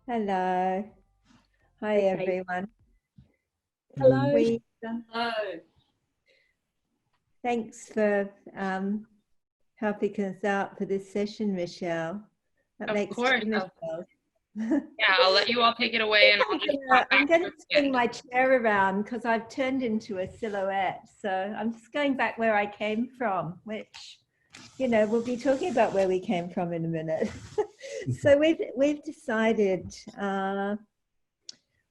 Hello. Hi, Okay. everyone. Hello. We Hello. Thanks for helping us out for this session, Michelle. That Of makes course. two Michelles. Yeah, I'll let you all take it away and I'll just pop I'm back going to towards the swing end. my chair around because I've turned into a silhouette. So I'm just going back where I came from, which, we'll be talking about where we came from in a minute. So we've decided,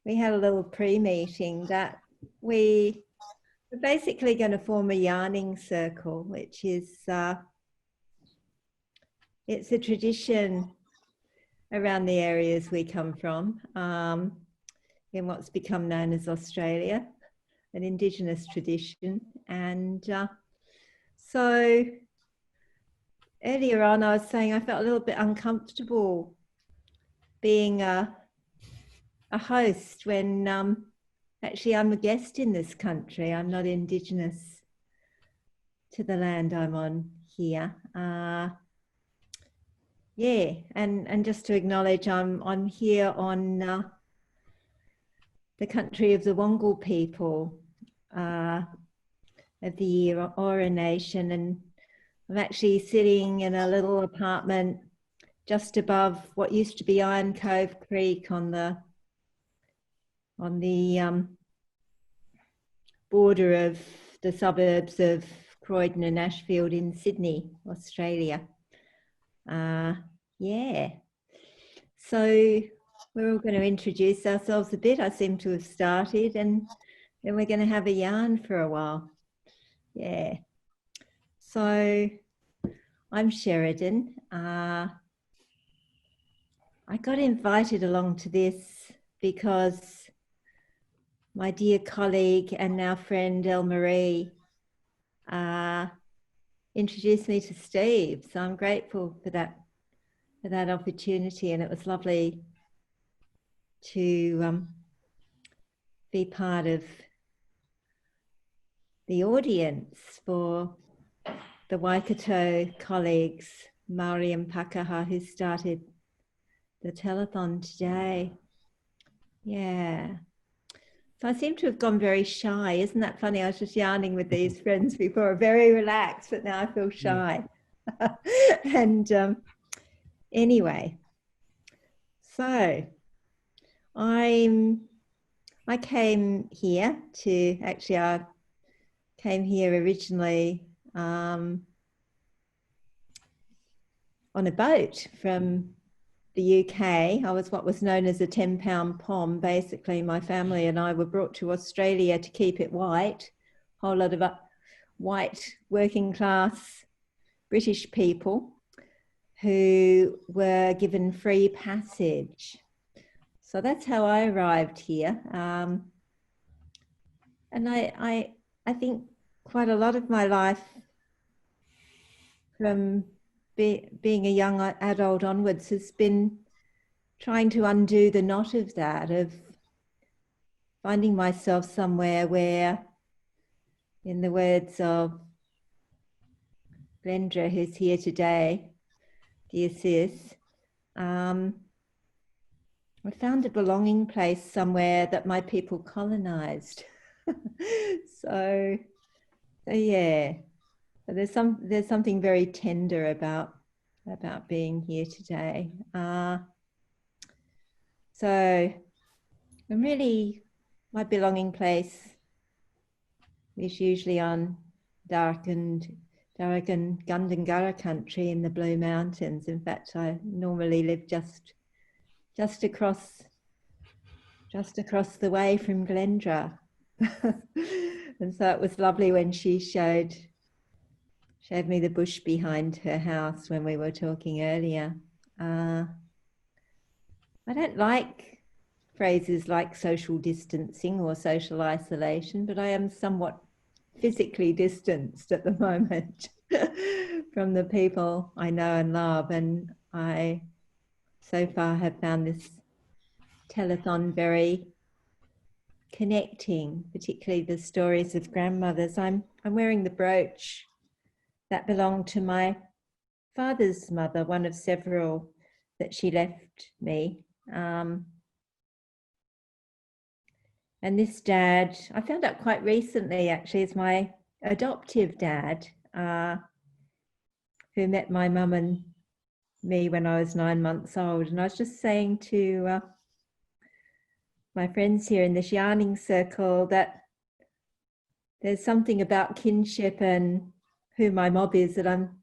we had a little pre-meeting that we're basically going to form a yarning circle, which is it's a tradition around the areas we come from, in what's become known as Australia, an Indigenous tradition. And so earlier on, I was saying I felt a little bit uncomfortable being a host when actually I'm a guest in this country. I'm not Indigenous to the land I'm on here. Yeah, and just to acknowledge, I'm here on the country of the Wongal people of the Eora Nation, and I'm actually sitting in a little apartment just above what used to be Iron Cove Creek on the border of the suburbs of Croydon and Ashfield in Sydney, Australia. Yeah. So we're all going to introduce ourselves a bit. I seem to have started, and then we're going to have a yarn for a while. Yeah. So I'm Sheridan. I got invited along to this because my dear colleague and now friend Elle Marie introduced me to Steve. So I'm grateful for that opportunity, and it was lovely to be part of the audience for the Waikato colleagues, Maori and Pakaha, who started the telethon today. Yeah. So I seem to have gone very shy. Isn't that funny? I was just yarning with these friends before, very relaxed, but now I feel shy. And anyway, so I came here to, actually I came here originally on a boat from the UK. I was what was known as a 10-pound pom. Basically, my family and I were brought to Australia to keep it white. A whole lot of white working class British people who were given free passage. So that's how I arrived here. And I think quite a lot of my life from being a young adult onwards has been trying to undo the knot of that, of finding myself somewhere where, in the words of Glendra, who's here today, dear sis, I found a belonging place somewhere that my people colonized. so yeah, there's something very tender about being here today. So I'm really, my belonging place is usually on Darrigan Gundungurra country in the Blue Mountains. In fact, I normally live just across the way from Glendra. And so it was lovely when she showed me the bush behind her house when we were talking earlier. I don't like phrases like social distancing or social isolation, but I am somewhat physically distanced at the moment from the people I know and love. And I so far have found this telethon very connecting, particularly the stories of grandmothers. I'm wearing the brooch that belonged to my father's mother, one of several that she left me. And this dad, I found out quite recently, actually, is my adoptive dad, who met my mum and me when I was 9 months old. And I was just saying to my friends here in this yarning circle that there's something about kinship and who my mob is that I'm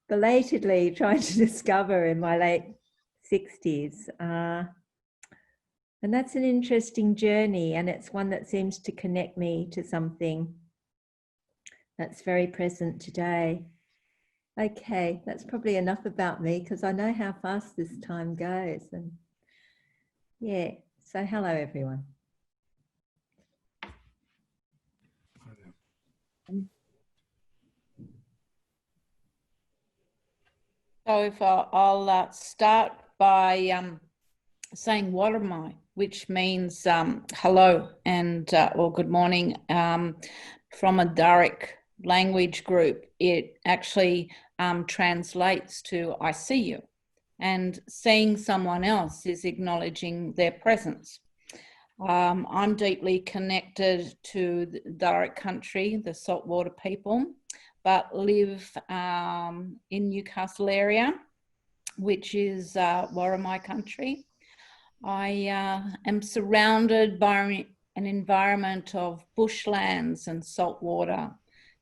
belatedly trying to discover in my late 60s. And that's an interesting journey, and it's one that seems to connect me to something that's very present today. Okay, that's probably enough about me because I know how fast this time goes. And yeah, so hello everyone. So if I'll start by saying what am I, which means hello and or good morning. From a Dharric language group, it actually translates to I see you, and seeing someone else is acknowledging their presence. I'm deeply connected to the Dharric country, the saltwater people, but live in Newcastle area, which is Worimi country. I am surrounded by an environment of bushlands and salt water.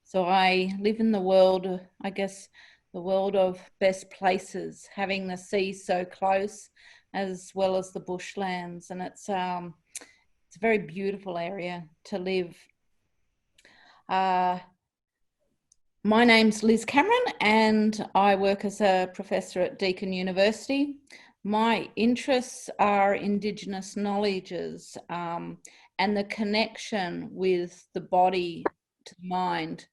So I live in the world, I guess, the world of best places, having the sea so close as well as the bushlands. And it's a very beautiful area to live. My name's Liz Cameron and I work as a professor at Deakin University. My interests are Indigenous knowledges and the connection with the body to the mind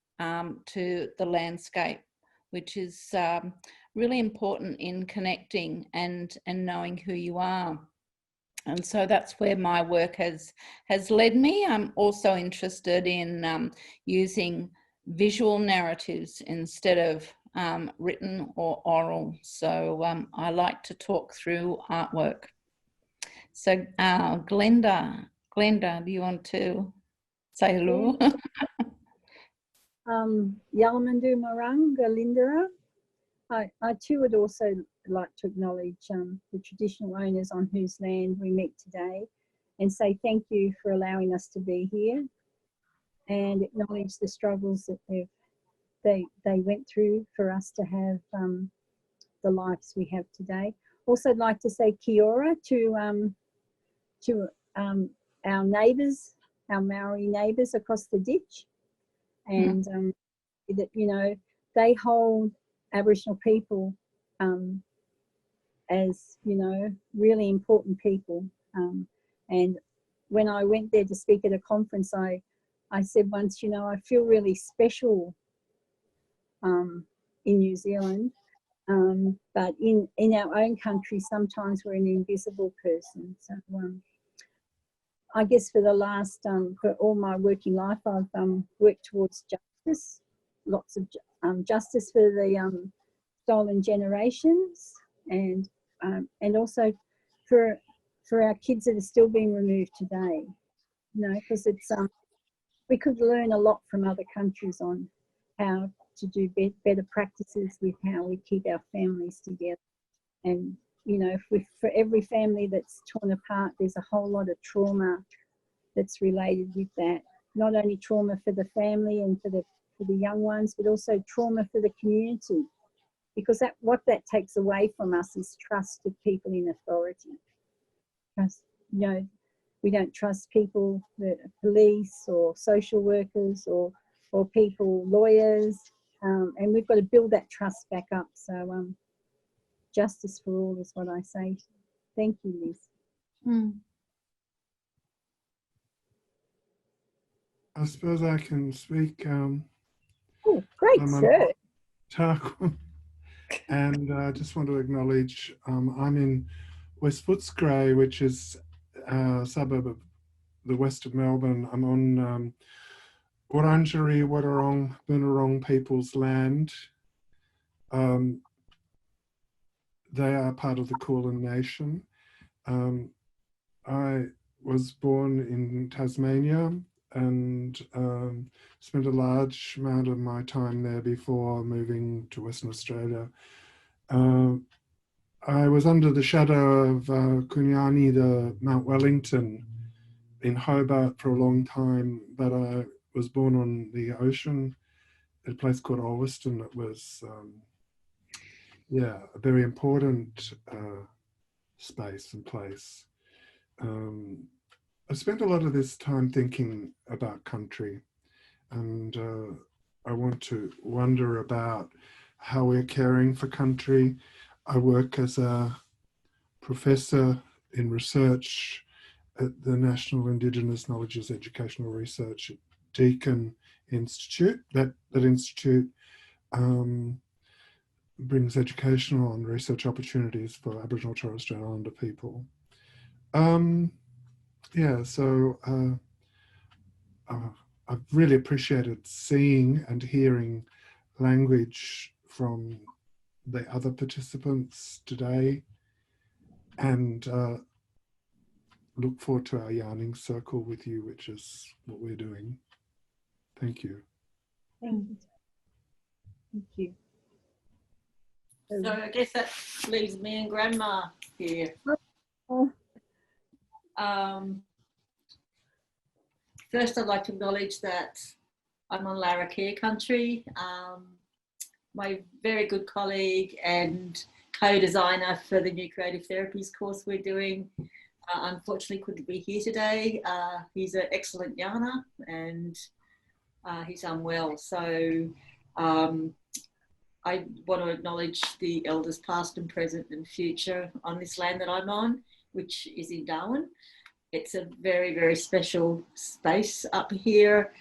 to the landscape, which is really important in connecting and knowing who you are. And so that's where my work has led me. I'm also interested in using visual narratives instead of written or oral. So I like to talk through artwork. So Glenda, do you want to say hello? Yalamandu Marang, Galindara. I too would also like to acknowledge the traditional owners on whose land we meet today and say thank you for allowing us to be here and acknowledge the struggles that they went through for us to have the lives we have today. Also, I'd like to say kia ora to our neighbours, our Maori neighbours across the ditch, and that, you know, they hold Aboriginal people as, you know, really important people. And when I went there to speak at a conference, I said once, you know, I feel really special in New Zealand, but in our own country, sometimes we're an invisible person. So I guess for the last, for all my working life, I've worked towards justice, lots of justice for the stolen generations, and also for our kids that are still being removed today. You know, because it's we could learn a lot from other countries on how to do better practices with how we keep our families together. And, you know, for every family that's torn apart, there's a whole lot of trauma that's related with that. Not only trauma for the family and for the young ones, but also trauma for the community. Because what that takes away from us is trust of people in authority. Trust, you know, we don't trust people, the police or social workers or people, lawyers, and we've got to build that trust back up. So justice for all is what I say. Thank you, Liz. I suppose I can speak. Oh, great, sir. Tarquin. And I just want to acknowledge I'm in West Footscray, which is a suburb of the west of Melbourne. I'm on Wurundjeri Wurrung Boonwurrung people's land. They are part of the Kulin Nation, I was born in Tasmania and spent a large amount of my time there before moving to Western Australia. I was under the shadow of Kunyani, the Mount Wellington, in Hobart for a long time, but I was born on the ocean at a place called Ulverston. That was, a very important space and place. I spent a lot of this time thinking about country, and I want to wonder about how we're caring for country. I work as a professor in research at the National Indigenous Knowledges Educational Research at Deakin Institute. That institute brings educational and research opportunities for Aboriginal and Torres Strait Islander people. I've really appreciated seeing and hearing language from the other participants today, and look forward to our yarning circle with you, which is what we're doing. Thank you. Thank you. So I guess that leaves me and Grandma here. Oh. First, I'd like to acknowledge that I'm on Larrakia country. My very good colleague and co-designer for the new creative therapies course we're doing, unfortunately couldn't be here today. He's an excellent yarner and he's unwell. So I want to acknowledge the elders past and present and future on this land that I'm on, which is in Darwin. It's a very, very special space up here.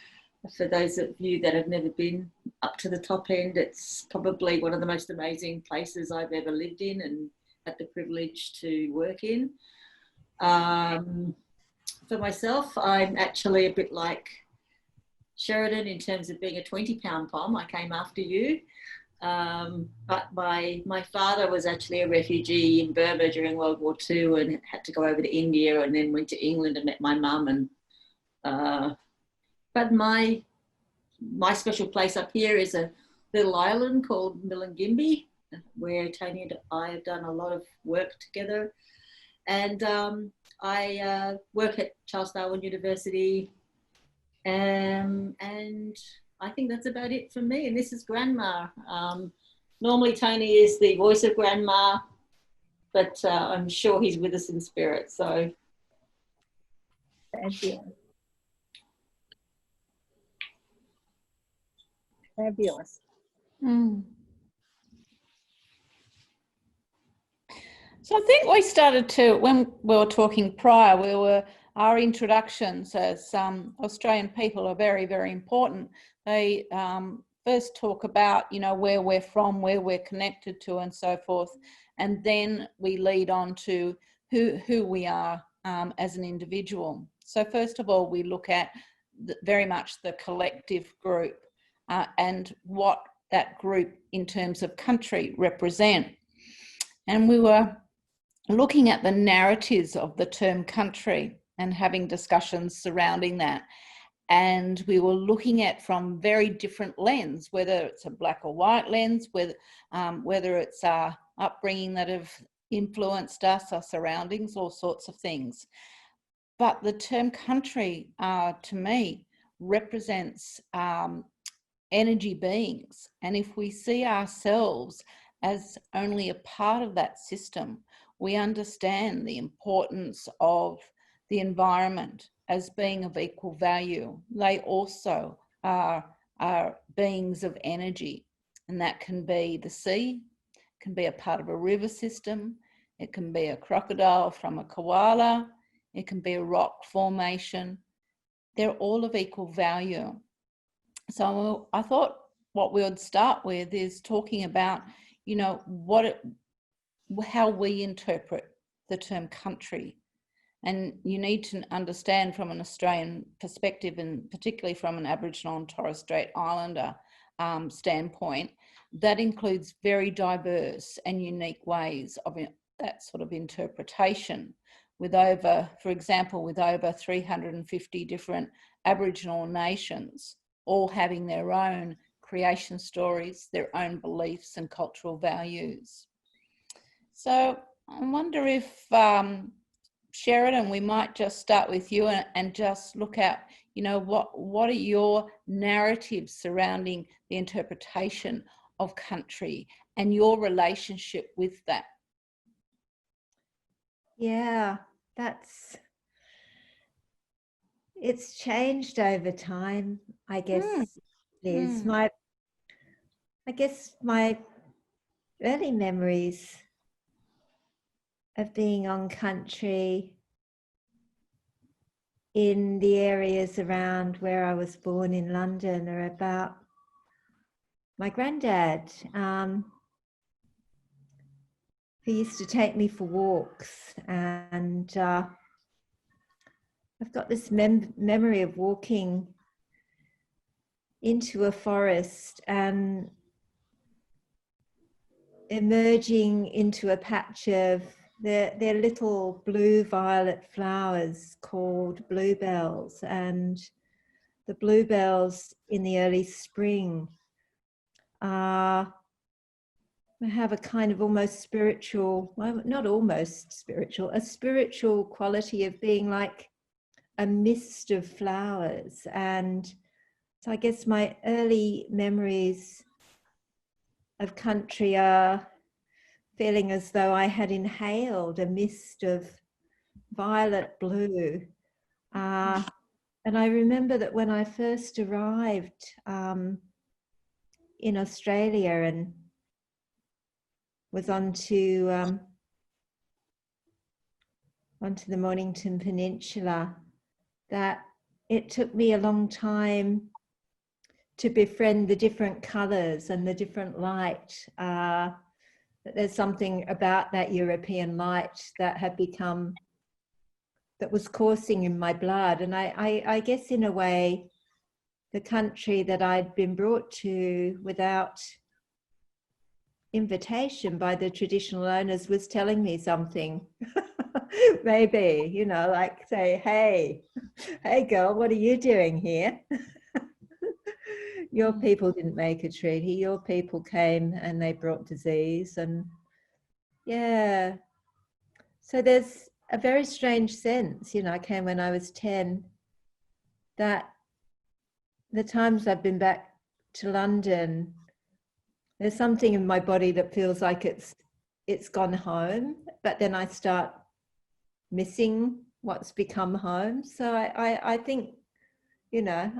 For those of you that have never been up to the top end, it's probably one of the most amazing places I've ever lived in and had the privilege to work in. For myself, I'm actually a bit like Sheridan in terms of being a 20-pound pom. I came after you. But my father was actually a refugee in Burma during World War II and had to go over to India and then went to England and met my mum. And but my special place up here is a little island called Milingimbi, where Tony and I have done a lot of work together. And I work at Charles Darwin University, and I think that's about it for me. And this is Grandma. Normally Tony is the voice of Grandma, but I'm sure he's with us in spirit. So Fabulous. Fabulous. So I think we started to, when we were talking prior, our introductions as Australian people are very, very important. They first talk about, where we're from, where we're connected to and so forth. And then we lead on to who we are as an individual. So first of all, we look at very much the collective group and what that group in terms of country represent. And we were looking at the narratives of the term country and having discussions surrounding that. And we were looking at from very different lens, whether it's a black or white lens, whether it's our upbringing that have influenced us, our surroundings, all sorts of things. But the term country, to me, represents energy beings. And if we see ourselves as only a part of that system, we understand the importance of the environment as being of equal value. They also are beings of energy, and that can be the sea, can be a part of a river system, it can be a crocodile from a koala, it can be a rock formation. They're all of equal value. So I thought what we would start with is talking about, how we interpret the term country. And you need to understand from an Australian perspective, and particularly from an Aboriginal and Torres Strait Islander standpoint, that includes very diverse and unique ways of that sort of interpretation with over, for example, with over 350 different Aboriginal nations, all having their own creation stories, their own beliefs and cultural values. So I wonder if, Sheridan, we might just start with you and just look at, you know, what are your narratives surrounding the interpretation of country and your relationship with that? Yeah, it's changed over time, I guess, Liz. I guess my early memories of being on country in the areas around where I was born in London are about my granddad, who used to take me for walks, and I've got this memory of walking into a forest and emerging into a patch of they're little blue violet flowers called bluebells, and the bluebells in the early spring have a kind of almost spiritual, well, not almost spiritual, a spiritual quality of being like a mist of flowers. And so I guess my early memories of country are feeling as though I had inhaled a mist of violet blue. And I remember that when I first arrived in Australia and was onto the Mornington Peninsula, that it took me a long time to befriend the different colours and the different light. That there's something about that European light that had become, that was coursing in my blood. And I guess in a way, the country that I'd been brought to without invitation by the traditional owners was telling me something. Maybe, you know, like say, hey girl, what are you doing here? Your people didn't make a treaty, your people came and they brought disease. And yeah, so there's a very strange sense, you know, I came when I was 10, that the times I've been back to London, there's something in my body that feels like it's gone home, but then I start missing what's become home. So I think, you know,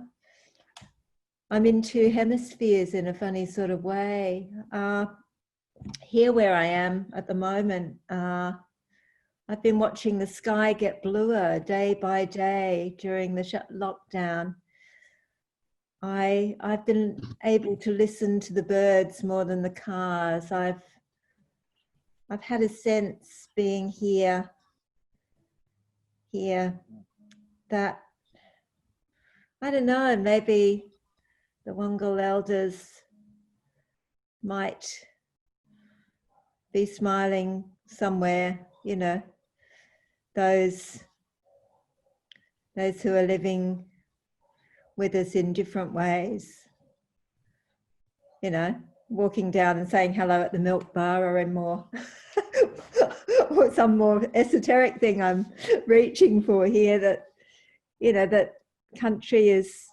I'm in two hemispheres in a funny sort of way. Here where I am at the moment, I've been watching the sky get bluer day by day during the lockdown. I've been able to listen to the birds more than the cars. I've had a sense being here that, I don't know, maybe the Wongal elders might be smiling somewhere, you know, those who are living with us in different ways, you know, walking down and saying hello at the milk bar, or in more or some more esoteric thing I'm reaching for here, that, you know, that country is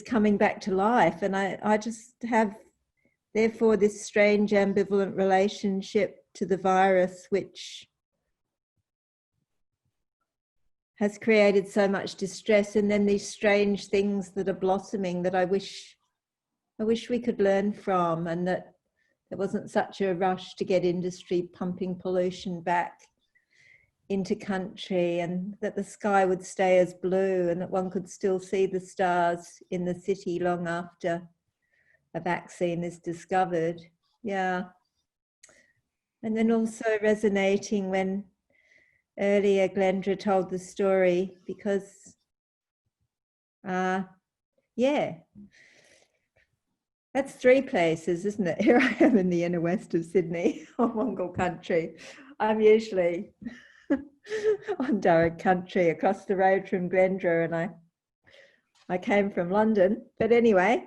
coming back to life. And I just have, therefore, this strange ambivalent relationship to the virus, which has created so much distress, and then these strange things that are blossoming that I wish we could learn from, and that there wasn't such a rush to get industry pumping pollution back into country, and that the sky would stay as blue, and that one could still see the stars in the city long after a vaccine is discovered. Yeah. And then also resonating when earlier Glendra told the story, because yeah, that's three places, isn't it? Here I am in the inner west of Sydney, or Wongal country. I'm usually on Durham country across the road from Glendra, and I came from London. But anyway,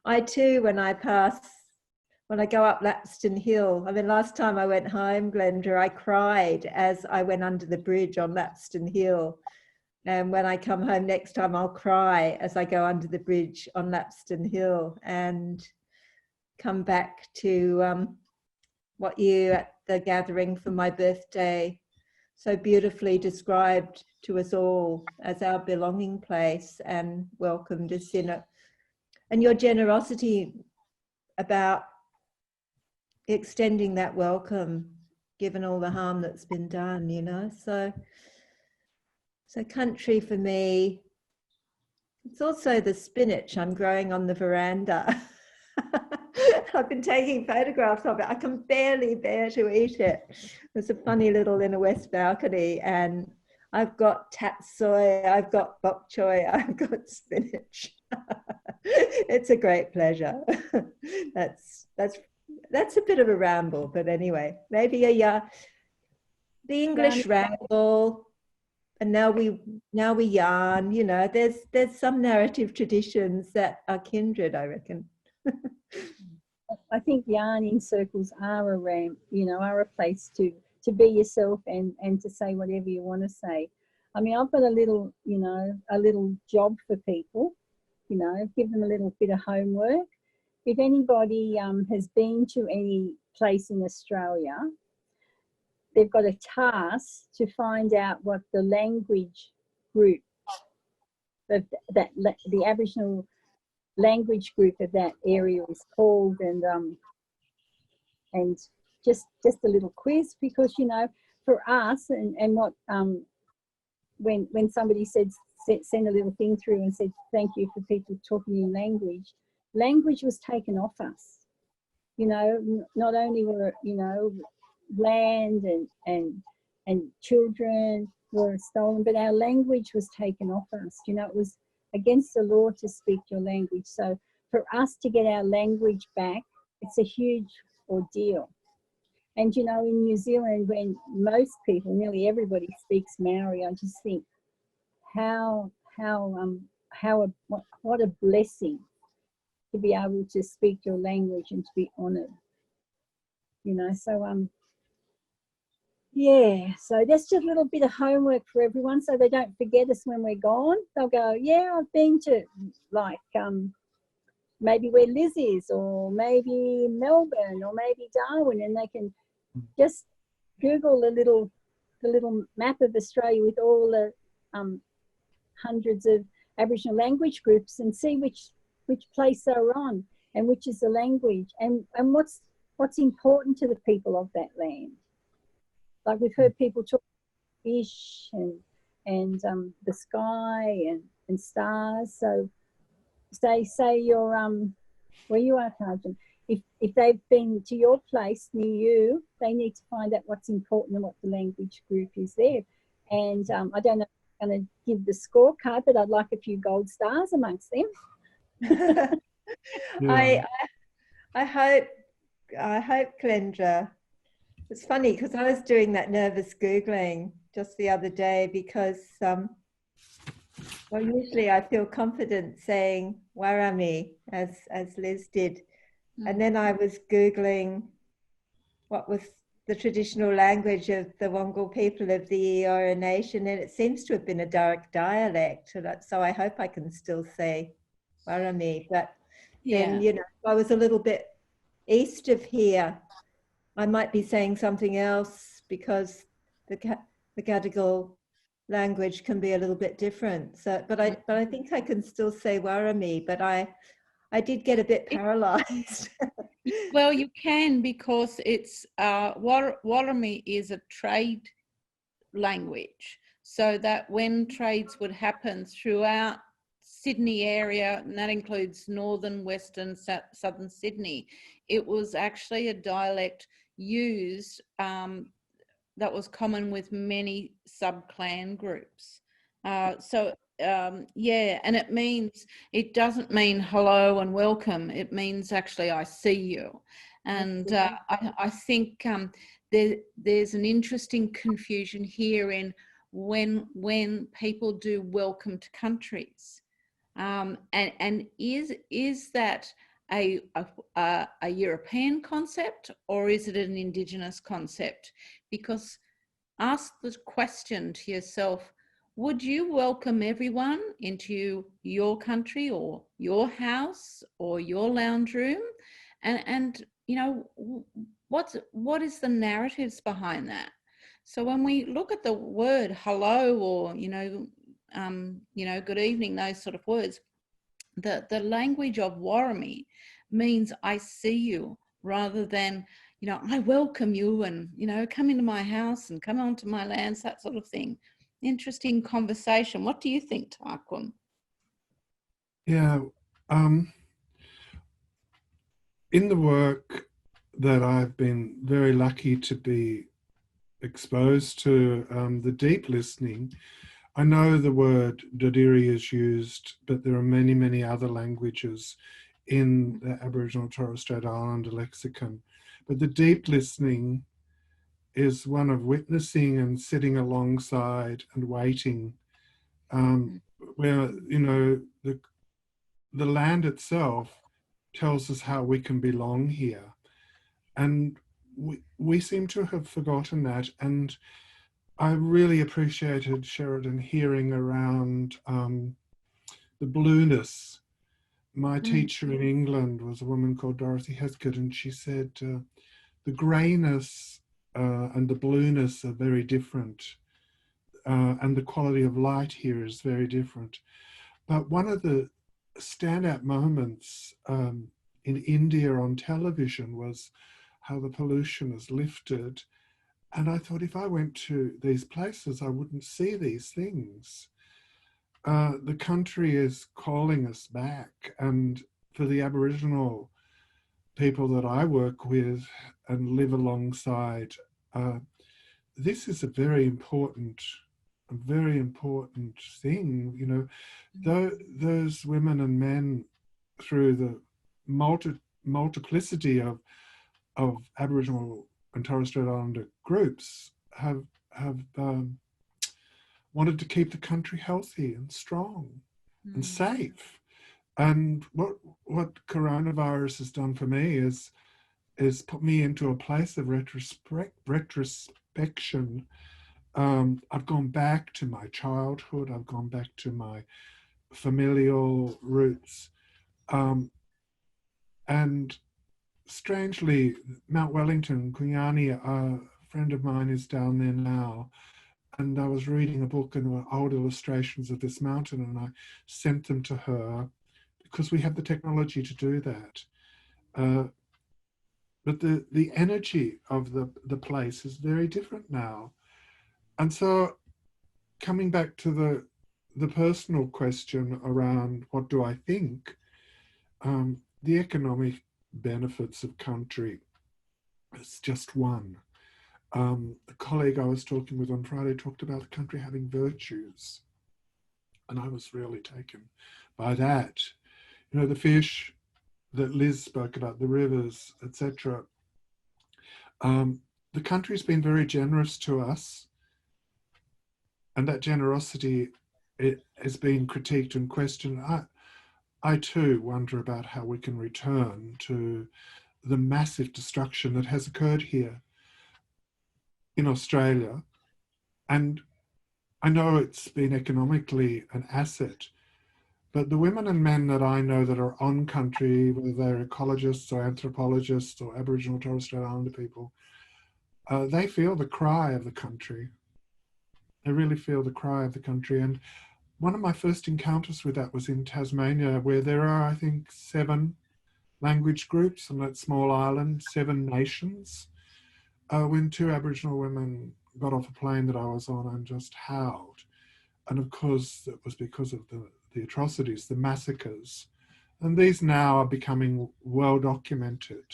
I too, when I go up Lapston Hill, I mean, last time I went home, Glendra, I cried as I went under the bridge on Lapston Hill. And when I come home next time, I'll cry as I go under the bridge on Lapston Hill, and come back to what you at the gathering for my birthday so beautifully described to us all as our belonging place and welcomed us in it. And your generosity about extending that welcome, given all the harm that's been done, you know. So country for me, it's also the spinach I'm growing on the veranda. I've been taking photographs of it. I can barely bear to eat it. There's a funny little inner west balcony, and I've got tatsoi, I've got bok choy, I've got spinach. It's a great pleasure. That's a bit of a ramble, but anyway, maybe the English ramble. And now we yarn, you know, there's some narrative traditions that are kindred, I reckon. I think yarning circles are a ramp, you know, are a place to be yourself and to say whatever you want to say. I mean, I've got a little job for people, you know, give them a little bit of homework. If anybody has been to any place in Australia, they've got a task to find out what the language group of the Aboriginal language group of that area is called, and just a little quiz, because, you know, for us and what when somebody sent a little thing through and said thank you for people talking in language was taken off us, you know. Not only were, you know, land and children were stolen, but our language was taken off us. You know, it was against the law to speak your language. So for us to get our language back, it's a huge ordeal. And, you know, in New Zealand, when most people, nearly everybody speaks Maori, I just think what a blessing to be able to speak your language and to be honoured. You know, so yeah, so that's just a little bit of homework for everyone, so they don't forget us when we're gone. They'll go, yeah, I've been to, like, maybe where Liz is, or maybe Melbourne, or maybe Darwin, and they can just Google the little map of Australia with all the hundreds of Aboriginal language groups, and see which place they're on and which is the language, and what's important to the people of that land. Like, we've heard people talk fish and the sky and stars. So say you're where you are, Tarjan, if they've been to your place near you, they need to find out what's important and what the language group is there. And I don't know if I'm going to give the scorecard, but I'd like a few gold stars amongst them. Yeah. I hope, Glendra. It's funny because I was doing that nervous Googling just the other day, because, well, usually I feel confident saying Warami, as Liz did. And then I was Googling what was the traditional language of the Wongal people of the Eora Nation, and it seems to have been a direct dialect. So I hope I can still say Warami. But then, you know, if I was a little bit east of here, I might be saying something else, because the Gadigal language can be a little bit different. So, but I think I can still say Warami, but I did get a bit paralysed. Well, you can, because it's Warami is a trade language, so that when trades would happen throughout Sydney area, and that includes northern, western, southern Sydney, it was actually a dialect used that was common with many sub-clan groups. Yeah, and it doesn't mean hello and welcome. It means actually I see you. And I think there's an interesting confusion here in when people do welcome to countries, and is that a European concept, or is it an Indigenous concept? Because ask the question to yourself, would you welcome everyone into your country or your house or your lounge room? And you know, what is the narratives behind that? So when we look at the word hello, or you know, good evening, those sort of words, the language of Warami means I see you, rather than, you know, I welcome you, and, you know, come into my house and come onto my lands, that sort of thing. Interesting conversation. What do you think, Tarquin? Yeah, in the work that I've been very lucky to be exposed to, the deep listening, I know the word Dodiri is used, but there are many, many other languages in the Aboriginal Torres Strait Islander lexicon. But the deep listening is one of witnessing and sitting alongside and waiting, where, you know, the land itself tells us how we can belong here. And we seem to have forgotten that. And I really appreciated, Sheridan, hearing around the blueness. My teacher in England was a woman called Dorothy Heskett, and she said the greyness and the blueness are very different, and the quality of light here is very different. But one of the standout moments in India on television was how the pollution is lifted. And I thought, if I went to these places, I wouldn't see these things. The country is calling us back. And for the Aboriginal people that I work with and live alongside, this is a very important thing. You know, those women and men, through the multiplicity of Aboriginal and Torres Strait Islander groups, have wanted to keep the country healthy and strong and safe. And what coronavirus has done for me is put me into a place of retrospection. I've gone back to my childhood. I've gone back to my familial roots. And strangely, Mount Wellington, Kunyani, a friend of mine, is down there now. And I was reading a book and there were old illustrations of this mountain, and I sent them to her because we have the technology to do that. But the energy of the place is very different now. And so coming back to the personal question around what do I think, the economic benefits of country is just one. A colleague I was talking with on Friday talked about the country having virtues. And I was really taken by that. You know, the fish that Liz spoke about, the rivers, etc. The country's been very generous to us. And that generosity, it has been critiqued and questioned. I too wonder about how we can return to the massive destruction that has occurred here in Australia. And I know it's been economically an asset, but the women and men that I know that are on country, whether they're ecologists or anthropologists or Aboriginal Torres Strait Islander people, they feel the cry of the country. They really feel the cry of the country. And one of my first encounters with that was in Tasmania, where there are, I think, 7 language groups on that small island, 7 nations. When 2 Aboriginal women got off a plane that I was on and just howled. And of course, it was because of the atrocities, the massacres. And these now are becoming well documented.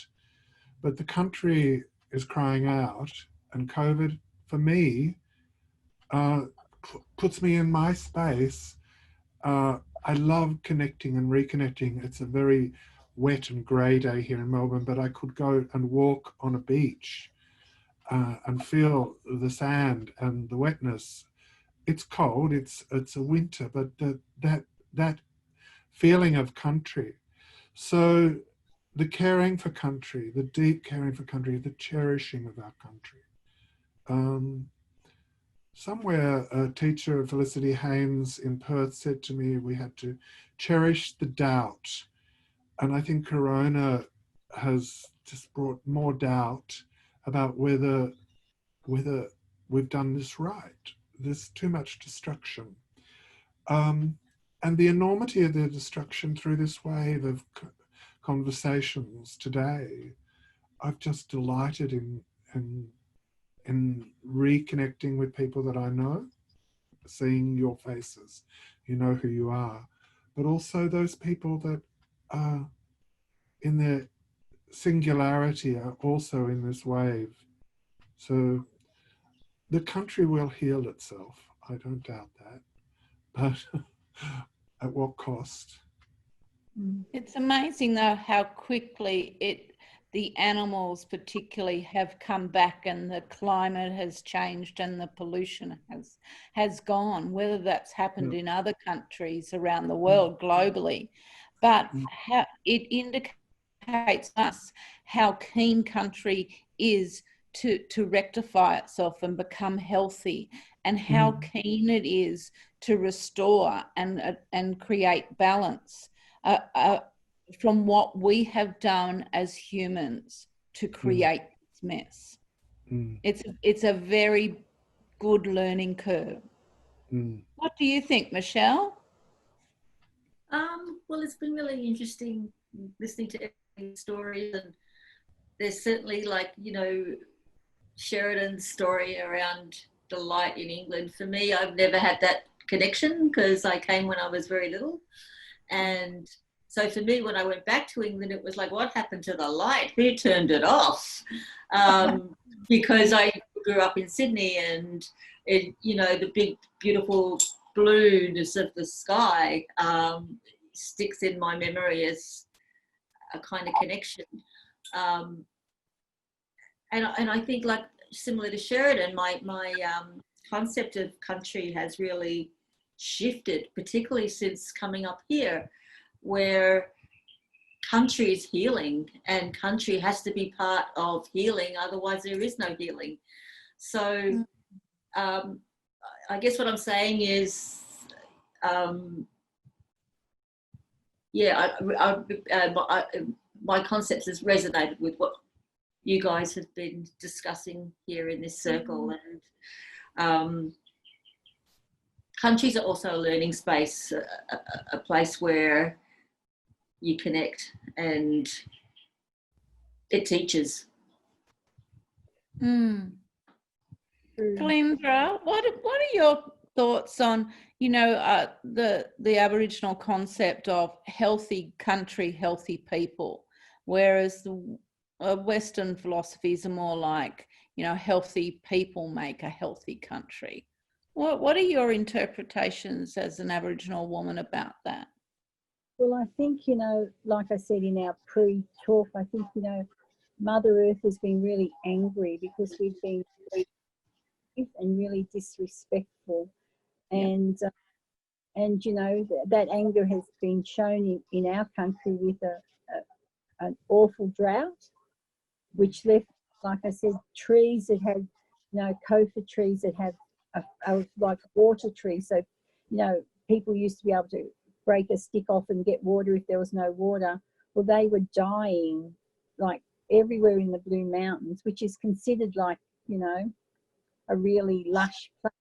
But the country is crying out, and COVID, for me, puts me in my space. I love connecting and reconnecting. It's a very wet and grey day here in Melbourne, but I could go and walk on a beach and feel the sand and the wetness. It's cold, it's a winter, but that feeling of country. So the caring for country, the deep caring for country, the cherishing of our country. Somewhere a teacher, Felicity Haynes in Perth, said to me we had to cherish the doubt. And I think Corona has just brought more doubt about whether we've done this right. There's too much destruction. And the enormity of the destruction through this wave of conversations today, I've just delighted in reconnecting with people that I know, seeing your faces, you know who you are, but also those people that are in their singularity are also in this wave. So the country will heal itself, I don't doubt that, but at what cost? It's amazing though how quickly the animals particularly have come back, and the climate has changed and the pollution has gone, whether that's happened in other countries around the world globally. But how it indicates us how keen country is to rectify itself and become healthy, and how keen it is to restore and create balance from what we have done as humans to create this mess. It's a very good learning curve. What do you think, Michelle? Well, it's been really interesting listening to everybody's stories, and there's certainly, like, you know, Sheridan's story around the light in England. For me, I've never had that connection because I came when I was very little. And so for me, when I went back to England, it was like, what happened to the light? Who turned it off? Because I grew up in Sydney, and it, you know, the big, beautiful blueness of the sky sticks in my memory as a kind of connection. And I think, like, similar to Sheridan, my concept of country has really shifted, particularly since coming up here, where country is healing, and country has to be part of healing, otherwise there is no healing. So I guess what I'm saying is, my concepts has resonated with what you guys have been discussing here in this circle. And countries are also a learning space, a place where you connect, and it teaches. Glendra, what are your thoughts on, you know, the Aboriginal concept of healthy country, healthy people, whereas the Western philosophies are more like, you know, healthy people make a healthy country. What are your interpretations as an Aboriginal woman about that? Well, I think, you know, like I said in our pre-talk, I think, you know, Mother Earth has been really angry because we've been and really disrespectful, and you know, that anger has been shown in our country with an awful drought, which left, like I said, trees that had, you know, kofa trees that have like water trees. So, you know, people used to be able to break a stick off and get water if there was no water. Well, they were dying like everywhere in the Blue Mountains, which is considered like, you know, a really lush place.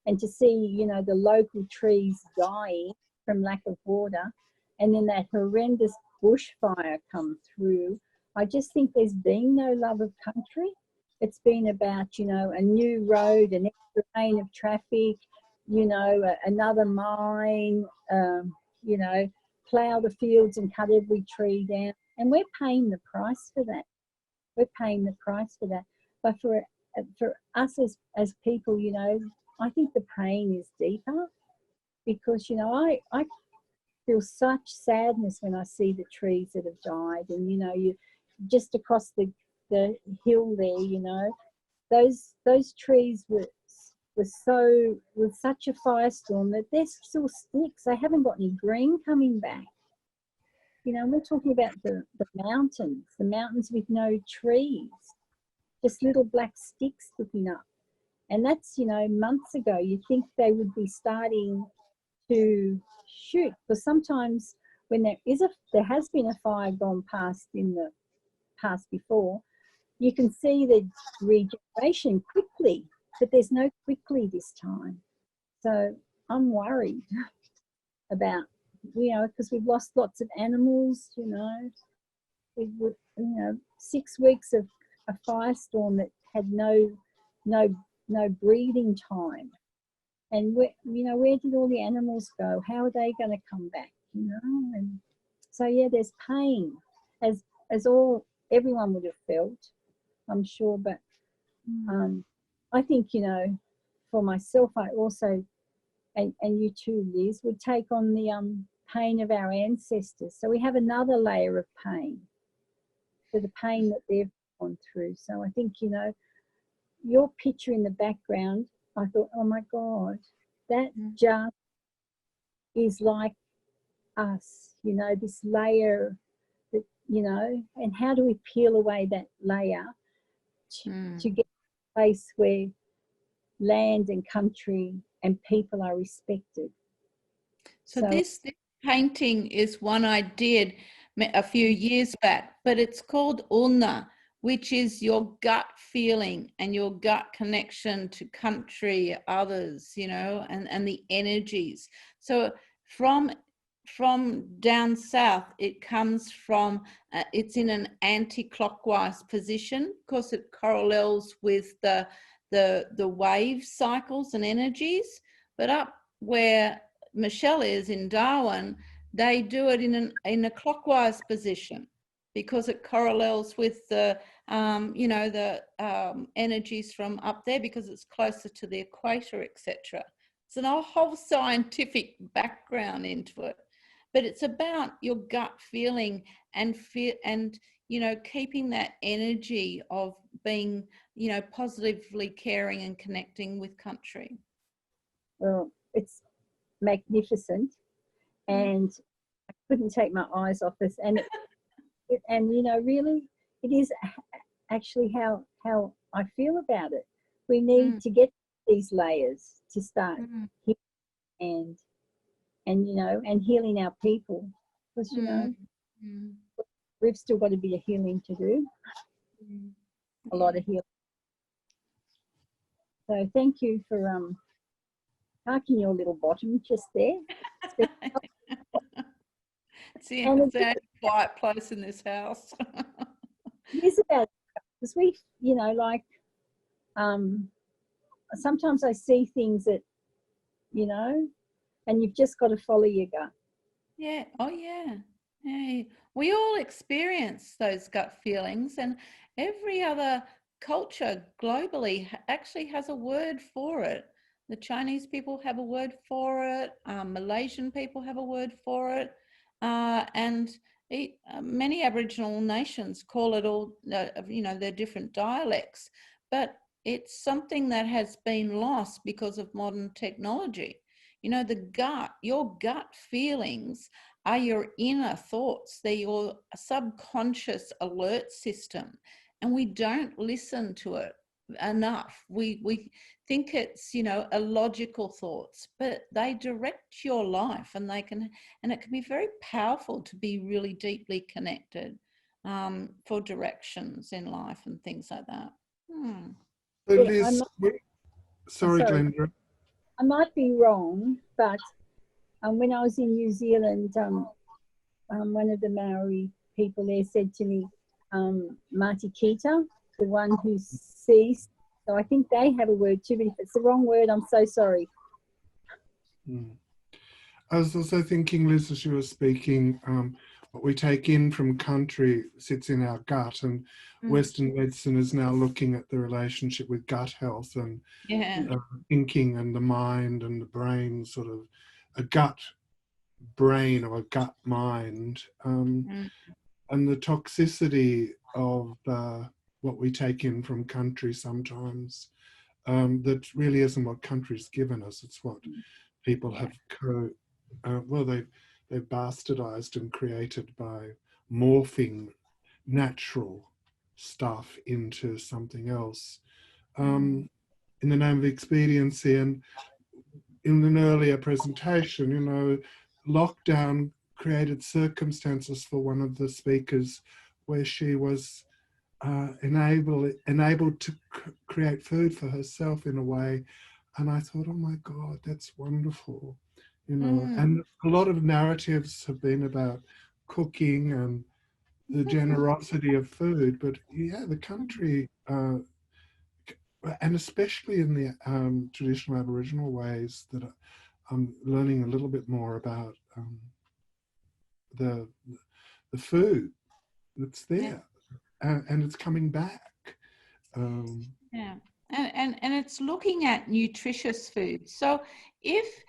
And to see, you know, the local trees dying from lack of water, and then that horrendous bushfire come through, I just think there's been no love of country. It's been about, you know, a new road, an extra lane of traffic, you know, another mine, you know, plough the fields and cut every tree down. And we're paying the price for that. We're paying the price for that. But for us as people, you know, I think the pain is deeper, because, you know, I feel such sadness when I see the trees that have died. And, you know, you just across the hill there, you know, those trees were so, with such a firestorm, that they're still sticks. They haven't got any green coming back. You know, we're talking about the mountains with no trees, just little black sticks sticking up. And that's, you know, months ago. You'd think they would be starting to shoot, because sometimes when there has been a fire gone past in the past before, you can see the regeneration quickly, but there's no quickly this time. So I'm worried about, you know, because we've lost lots of animals, you know. We would, you know, 6 weeks of a firestorm that had no breathing time. And where did all the animals go? How are they going to come back? You know, and so yeah, there's pain, as everyone would have felt, I'm sure. But I think, you know, for myself, I also, and you too, Liz, would take on the pain of our ancestors. So we have another layer of pain for the pain that they've gone through. So I think, you know, your picture in the background, I thought, oh my God, that just is like us, you know, this layer that, you know, and how do we peel away that layer to get to a place where land and country and people are respected? So this painting is one I did a few years back, but it's called Ulna, which is your gut feeling and your gut connection to country, others, you know, and the energies. So from down south, it comes from, it's in an anti-clockwise position because it correlates with the wave cycles and energies. But up where Michelle is in Darwin, they do it in a clockwise position because it correlates with the you know, the energies from up there because it's closer to the equator, etc. It's a whole scientific background into it, but it's about your gut feeling and you know, keeping that energy of being, you know, positively caring and connecting with country. Well, it's magnificent, and I couldn't take my eyes off this. And and you know, really, it is actually how I feel about it. We need to get these layers to start healing and you know, and healing our people, because you know, we've still got a bit of healing to do, a lot of healing. So thank you for parking your little bottom just there. See, it's a quiet place in this house. It is about, because we, you know, like sometimes I see things that, you know, and you've just got to follow your gut. Yeah. Oh, yeah. Yeah. We all experience those gut feelings, and every other culture globally actually has a word for it. The Chinese people have a word for it. Malaysian people have a word for it. And many Aboriginal nations call it all, you know, their different dialects. But it's something that has been lost because of modern technology. You know, your gut feelings are your inner thoughts. They're your subconscious alert system. And we don't listen to it enough. We think it's, you know, illogical thoughts, but they direct your life, and it can be very powerful to be really deeply connected for directions in life and things like that. So Yeah, Liz, sorry, Glenda. I might be wrong, but when I was in New Zealand, one of the Maori people there said to me, Matikita, the one who sees. So I think they have a word too, but if it's the wrong word, I'm so sorry. I was also thinking, Liz, as you were speaking, what we take in from country sits in our gut, and Western medicine is now looking at the relationship with gut health and thinking and the mind and the brain, sort of a gut brain or a gut mind, and the toxicity of what we take in from country sometimes. That really isn't what country's given us. It's what people have, they've bastardized and created by morphing natural stuff into something else in the name of expediency. And in an earlier presentation, you know, lockdown created circumstances for one of the speakers where she was enabled to create food for herself in a way. And I thought, oh my God, that's wonderful, you know. And a lot of narratives have been about cooking and the generosity of food, but yeah, the country, and especially in the traditional Aboriginal ways that I'm learning a little bit more about the food that's there, and it's coming back. Yeah, and it's looking at nutritious food. So if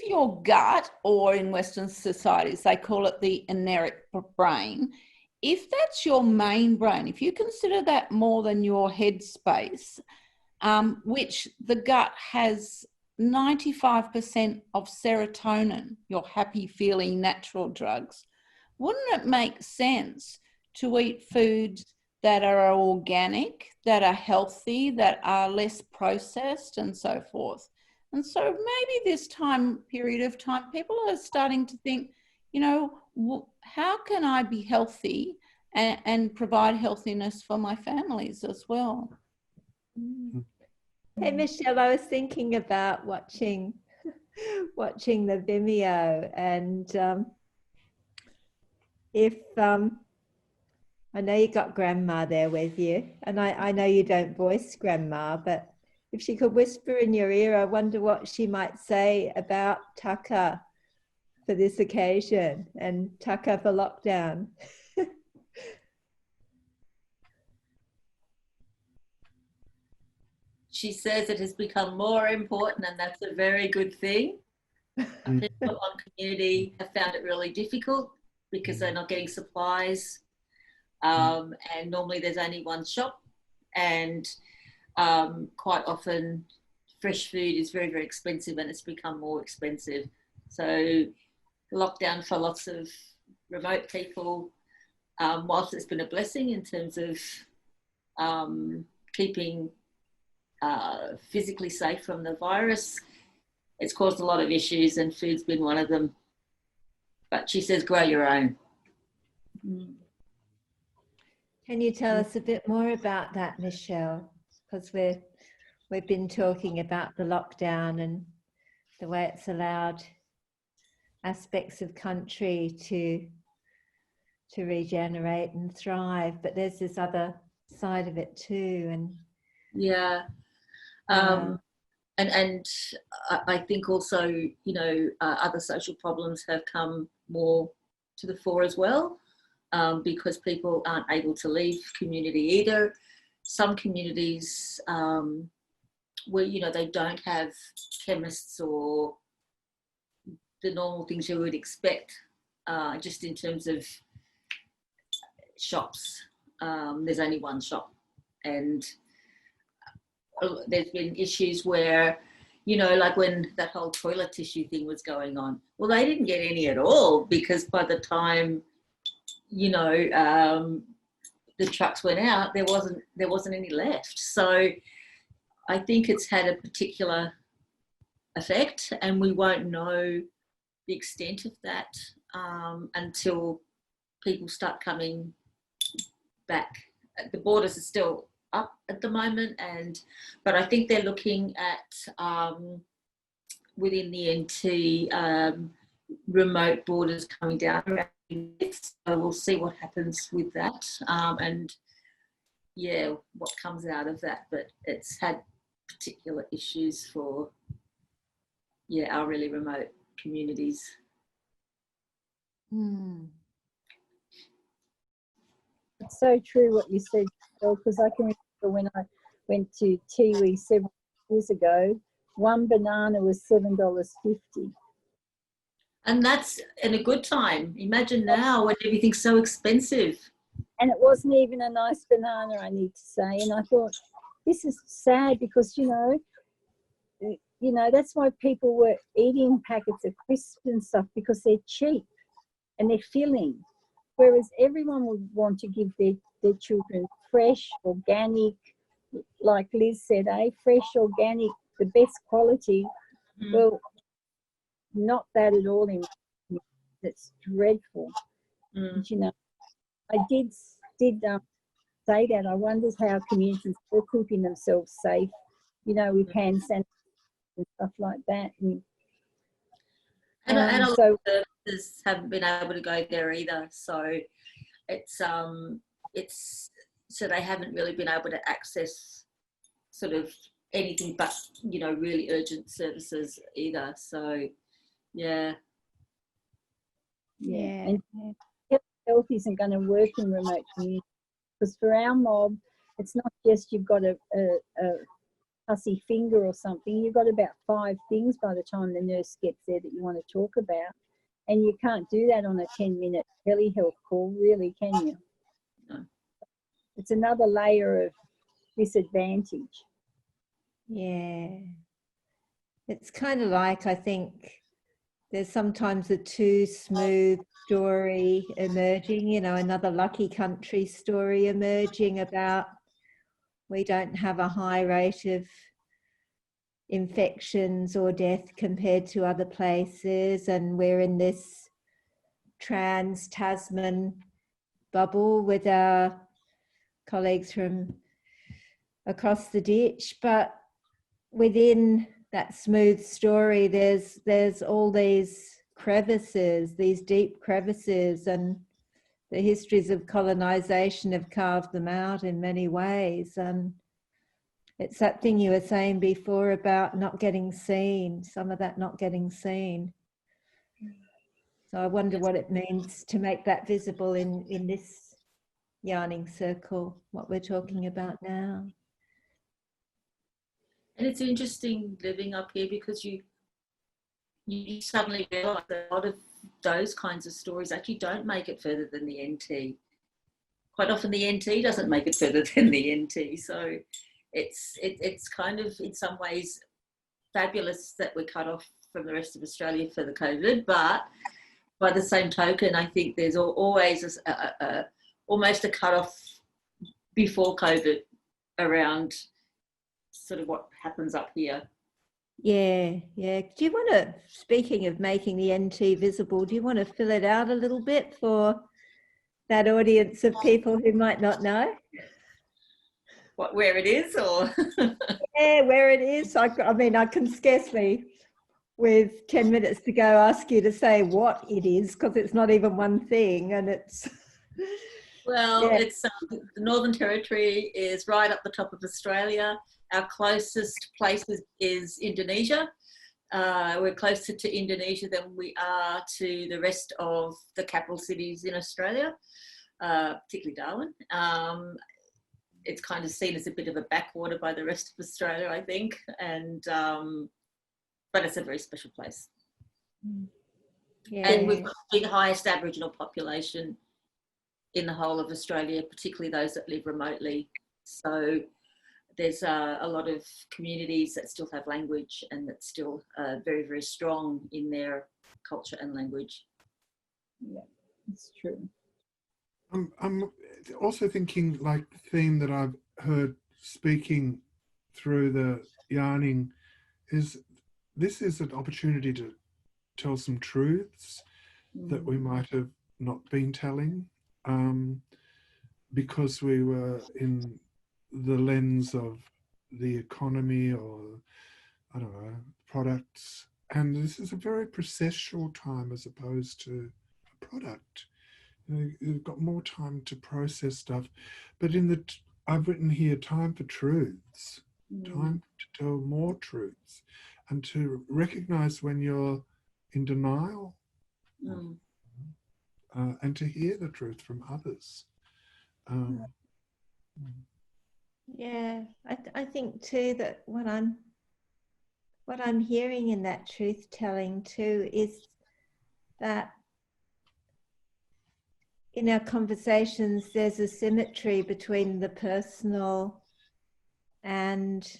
your gut, or in Western societies they call it the enteric brain, if that's your main brain, if you consider that more than your head space, which the gut has 95% of serotonin, your happy feeling natural drugs, wouldn't it make sense to eat foods that are organic, that are healthy, that are less processed and so forth? And so maybe this period of time, people are starting to think, you know, how can I be healthy and provide healthiness for my families as well? Hey, Michelle, I was thinking about watching the Vimeo, and if I know you got Grandma there with you, and I know you don't voice Grandma, but if she could whisper in your ear, I wonder what she might say about tucker for this occasion and tucker for lockdown. She says it has become more important, and that's a very good thing. People on community have found it really difficult because they're not getting supplies, and normally there's only one shop, and quite often fresh food is very, very expensive, and it's become more expensive. So lockdown for lots of remote people, whilst it's been a blessing in terms of keeping physically safe from the virus, it's caused a lot of issues, and food's been one of them. But she says grow your own. Can you tell us a bit more about that, Michelle? Because we've been talking about the lockdown and the way it's allowed aspects of country to regenerate and thrive, but there's this other side of it too. And and I think also, you know, other social problems have come more to the fore as well, because people aren't able to leave community either. Some communities where, you know, they don't have chemists or the normal things you would expect, just in terms of shops. There's only one shop, and there's been issues where, you know, like when that whole toilet tissue thing was going on, well, they didn't get any at all, because by the time, you know, the trucks went out, there wasn't any left. So I think it's had a particular effect, and we won't know the extent of that until people start coming back. The borders are still up at the moment, but I think they're looking at within the NT remote borders coming down. So we'll see what happens with that, and yeah, what comes out of that. But it's had particular issues for our really remote communities. It's so true what you said, because I can remember when I went to Tiwi 7 years ago, one banana was $7.50. And that's in a good time. Imagine now when everything's so expensive. and it wasn't even a nice banana, I need to say. And I thought, this is sad because, you know, that's why people were eating packets of crisps and stuff, because they're cheap and they're filling. Whereas everyone would want to give their children fresh, organic, like Liz said, fresh, organic, the best quality. Well, not that at all. It's dreadful. But, you know, I did say that. I wondered how communities were keeping themselves safe, you know, with hand sanitizer and stuff like that. And a lot of services haven't been able to go there either. So it's so they haven't really been able to access sort of anything but, you know, really urgent services either. So yeah. And health isn't going to work in remote communities, because for our mob, it's not just you've got a fussy finger or something. You've got about 5 things by the time the nurse gets there that you want to talk about. And you can't do that on a 10-minute telehealth call, really, can you? No. It's another layer of disadvantage. Yeah. It's kind of like, I think there's sometimes a too smooth story emerging, you know, another lucky country story emerging about we don't have a high rate of infections or death compared to other places, and we're in this trans-Tasman bubble with our colleagues from across the ditch. But within that smooth story, there's all these crevices, these deep crevices, and the histories of colonization have carved them out in many ways. And it's that thing you were saying before about not getting seen, some of that not getting seen. So I wonder what it means to make that visible in this yarning circle, what we're talking about now. And it's interesting living up here, because you suddenly realise that a lot of those kinds of stories actually don't make it further than the NT. Quite often the NT doesn't make it further than the NT. So it's kind of in some ways fabulous that we're cut off from the rest of Australia for the COVID, but by the same token, I think there's always almost a cut off before COVID around sort of what happens up here. Yeah. Do you want to, speaking of making the NT visible, do you want to fill it out a little bit for that audience of people who might not know? Where it is, or? Yeah, where it is. I mean, I can scarcely, with 10 minutes to go, ask you to say what it is, because it's not even one thing, and it's... Well, it's the Northern Territory is right up the top of Australia. Our closest place is Indonesia. We're closer to Indonesia than we are to the rest of the capital cities in Australia, particularly Darwin. It's kind of seen as a bit of a backwater by the rest of Australia, I think, and but it's a very special place. And we've got the highest Aboriginal population in the whole of Australia, particularly those that live remotely. So there's a lot of communities that still have language and that still very, very strong in their culture and language. Yeah, it's true. I'm also thinking, like, the theme that I've heard speaking through the yarning is this is an opportunity to tell some truths that we might have not been telling, because we were in the lens of the economy or, I don't know, products. And this is a very processual time as opposed to a product. You've got more time to process stuff. But I've written here, time for truths, time to tell more truths, and to recognize when you're in denial, and to hear the truth from others. Yeah, I think too that what I'm hearing in that truth telling too is that in our conversations, there's a symmetry between the personal and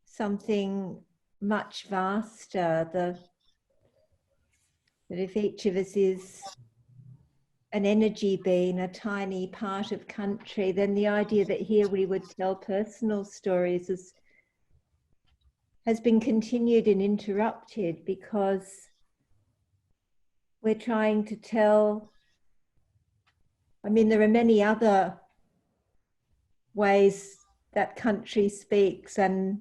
something much vaster. That if each of us is an energy being, a tiny part of country, then the idea that here we would tell personal stories has been continued and interrupted, because we're trying to tell, I mean, there are many other ways that country speaks, and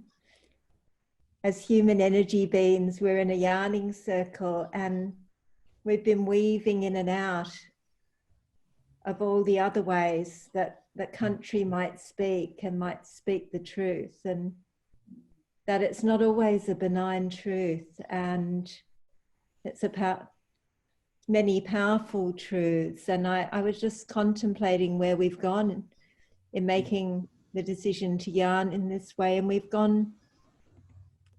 as human energy beings, we're in a yarning circle, and we've been weaving in and out of all the other ways that country might speak and might speak the truth, and that it's not always a benign truth, and it's about many powerful truths. And I was just contemplating where we've gone in making the decision to yarn in this way, and we've gone,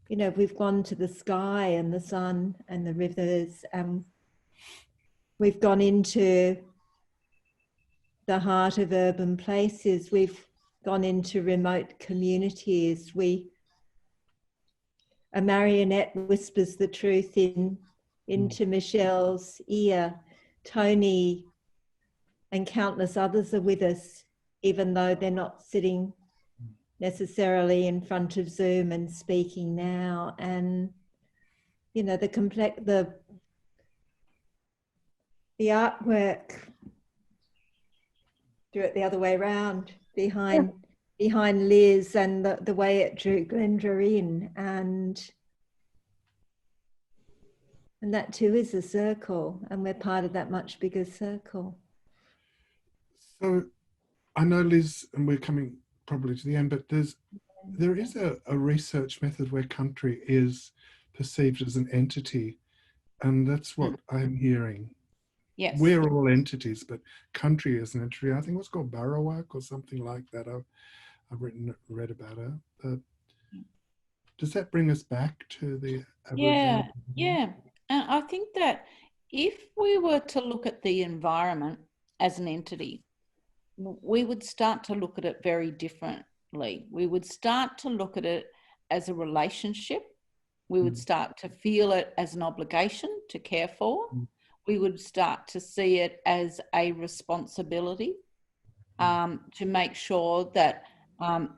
you know, we've gone to the sky and the sun and the rivers, and we've gone into the heart of urban places, we've gone into remote communities. A marionette whispers the truth into Michelle's ear. Tony and countless others are with us, even though they're not sitting necessarily in front of Zoom and speaking now. And you know, the artwork, do it the other way around, behind Liz, and the way it drew Glenda in, and that too is a circle, and we're part of that much bigger circle. So I know, Liz, and we're coming probably to the end, but there is a research method where country is perceived as an entity, and that's what I'm hearing. Yes. We're all entities, but country is an entity. I think it was called Barawak or something like that. I've read about it. But does that bring us back to the Aboriginal? Yeah. And I think that if we were to look at the environment as an entity, we would start to look at it very differently. We would start to look at it as a relationship. We would start to feel it as an obligation to care for. We would start to see it as a responsibility to make sure that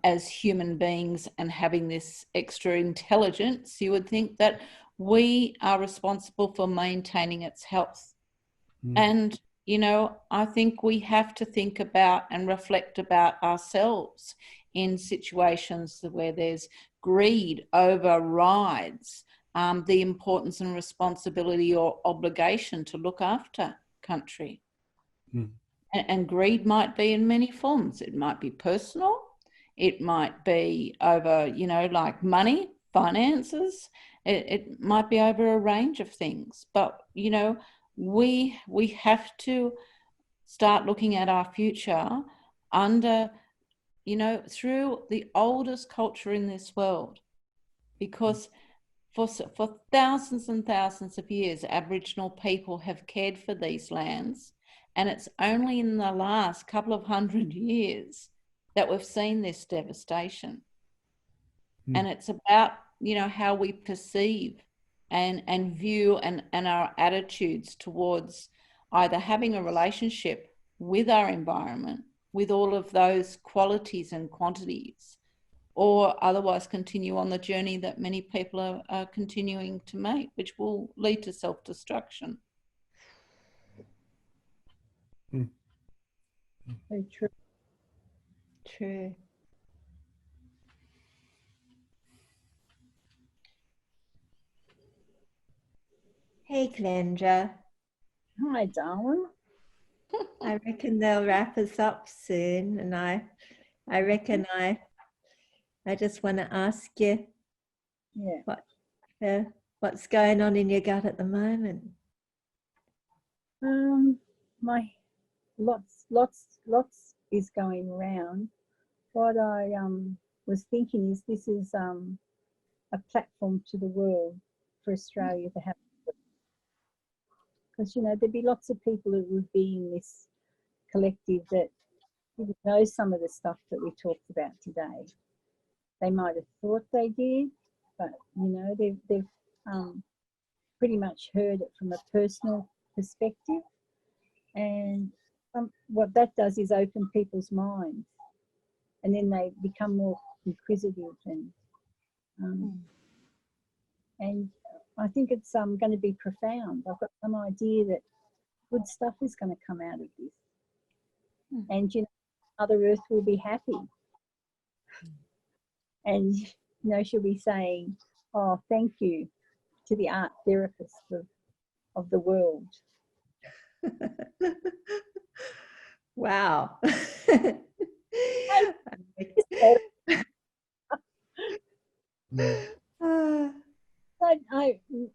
as human beings and having this extra intelligence, you would think that we are responsible for maintaining its health. And, you know, I think we have to think about and reflect about ourselves in situations where there's greed overrides the importance and responsibility or obligation to look after country. And greed might be in many forms. It might be personal. It might be over, you know, like money, finances. It might be over a range of things. But, you know, we have to start looking at our future under, you know, through the oldest culture in this world, because for thousands and thousands of years, Aboriginal people have cared for these lands, and it's only in the last couple of 100 years that we've seen this devastation. And it's about, you know, how we perceive and view and our attitudes towards either having a relationship with our environment, with all of those qualities and quantities, or otherwise continue on the journey that many people are continuing to make, which will lead to self-destruction. Very true. True. Hey, Glenda. Hi, darling. I reckon they'll wrap us up soon, and I reckon I just want to ask you, what's going on in your gut at the moment? My lots is going around. What I was thinking is this is a platform to the world for Australia to have. Because, you know, there'd be lots of people who would be in this collective that didn't know some of the stuff that we talked about today. They might have thought they did, but, you know, they've pretty much heard it from a personal perspective. And what that does is open people's minds, and then they become more inquisitive, and I think it's going to be profound. I've got some idea that good stuff is going to come out of this, and you know, Mother Earth will be happy, and you know, she'll be saying, "Oh, thank you to the art therapist of the world." Wow.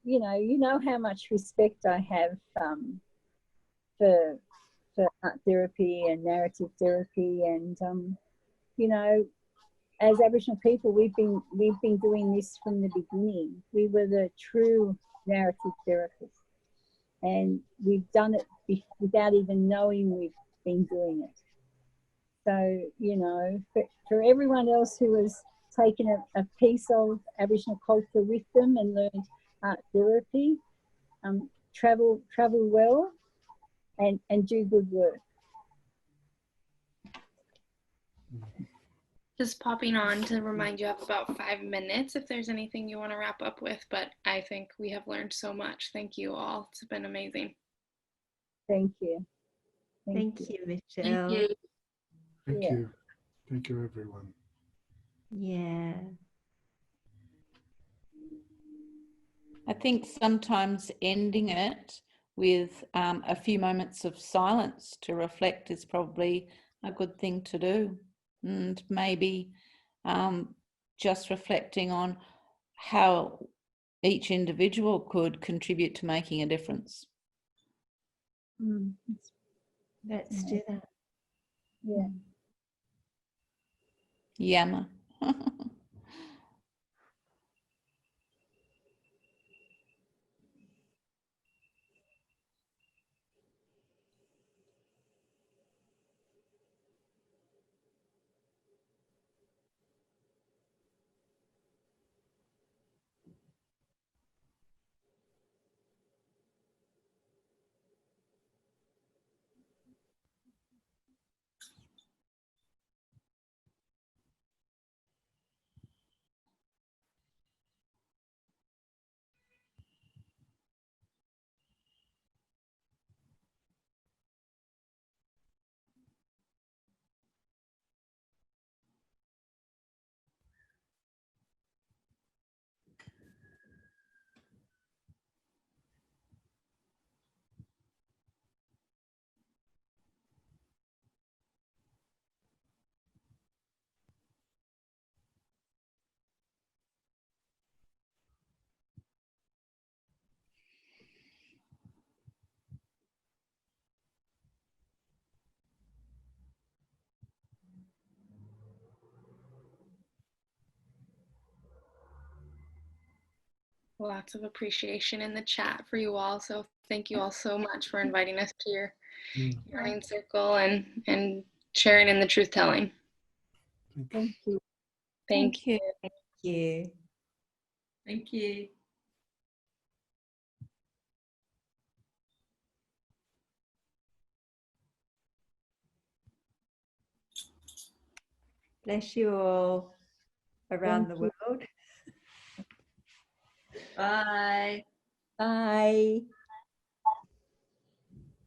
You know how much respect I have for art therapy and narrative therapy, and you know, as Aboriginal people, we've been doing this from the beginning. We were the true narrative therapists, and we've done it without even knowing we've been doing it. So, you know, for everyone else who has taken a piece of Aboriginal culture with them and learned art therapy, travel well and do good work. Just popping on to remind you of about 5 minutes if there's anything you want to wrap up with, but I think we have learned so much. Thank you all. It's been amazing. Thank you. Thank you, Michelle. Thank you. Thank you. Thank you, everyone. Yeah. I think sometimes ending it with a few moments of silence to reflect is probably a good thing to do. And maybe just reflecting on how each individual could contribute to making a difference. Let's do that. Yeah. Yammer. Lots of appreciation in the chat for you all. So thank you all so much for inviting us to your learning circle and sharing in the truth telling. Thank you. Thank you. Thank you. Thank you. Bless you all around the world. Bye. Bye.